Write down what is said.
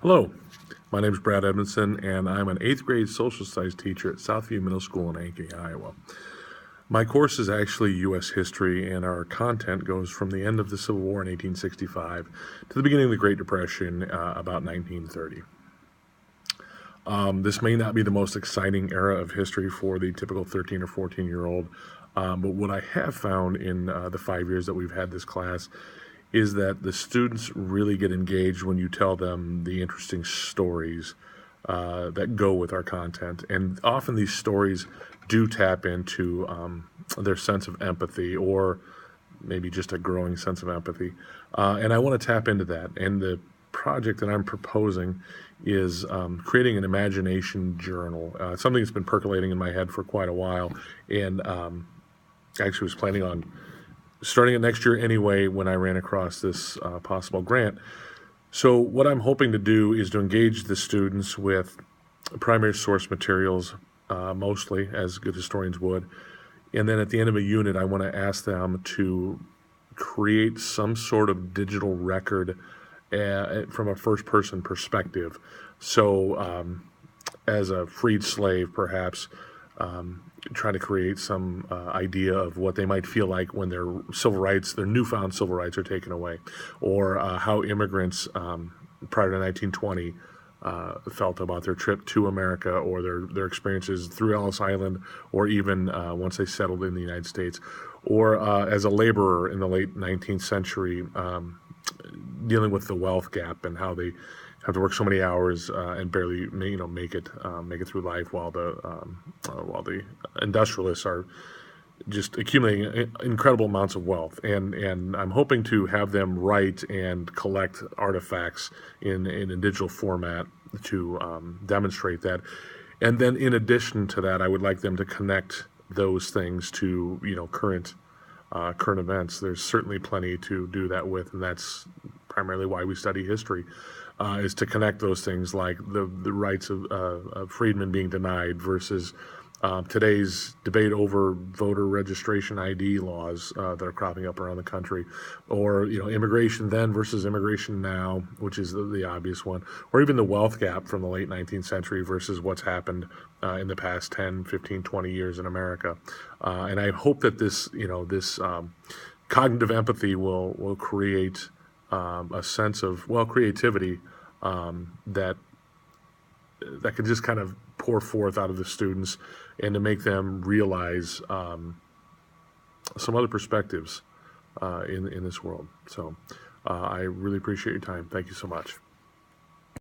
Hello, my name is Brad Edmondson, and I'm an 8th grade social studies teacher at Southview Middle School in Ankeny, Iowa. My course is actually U.S. history, and our content goes from the end of the Civil War in 1865 to the beginning of the Great Depression, about 1930. This may not be the most exciting era of history for the typical 13 or 14-year-old, but what I have found in the 5 years that we've had this class is that the students really get engaged when you tell them the interesting stories that go with our content. And often these stories do tap into their sense of empathy, or maybe just a growing sense of empathy. And I want to tap into that. And the project that I'm proposing is creating an imagination journal, something that's been percolating in my head for quite a while. And I actually was planning on starting it next year anyway when I ran across this possible grant. So what I'm hoping to do is to engage the students with primary source materials, mostly, as good historians would. And then at the end of a unit, I want to ask them to create some sort of digital record from a first-person perspective. So as a freed slave, perhaps, try to create some idea of what they might feel like when their civil rights, their newfound civil rights, are taken away, or how immigrants prior to 1920 felt about their trip to America, or their experiences through Ellis Island, or even once they settled in the United States, or as a laborer in the late 19th century, dealing with the wealth gap and how they have to work so many hours and barely, make it through life, while the industrialists are just accumulating incredible amounts of wealth. And I'm hoping to have them write and collect artifacts in a digital format to demonstrate that. And then in addition to that, I would like them to connect those things to current events. There's certainly plenty to do that with, and that's primarily why we study history. Is to connect those things, like the rights of freedmen being denied versus today's debate over voter registration ID laws that are cropping up around the country, or immigration then versus immigration now, which is the obvious one, or even the wealth gap from the late 19th century versus what's happened in the past 10, 15, 20 years in America. And I hope that this cognitive empathy will create a sense of creativity that can just kind of pour forth out of the students, and to make them realize some other perspectives in this world. So I really appreciate your time. Thank you so much.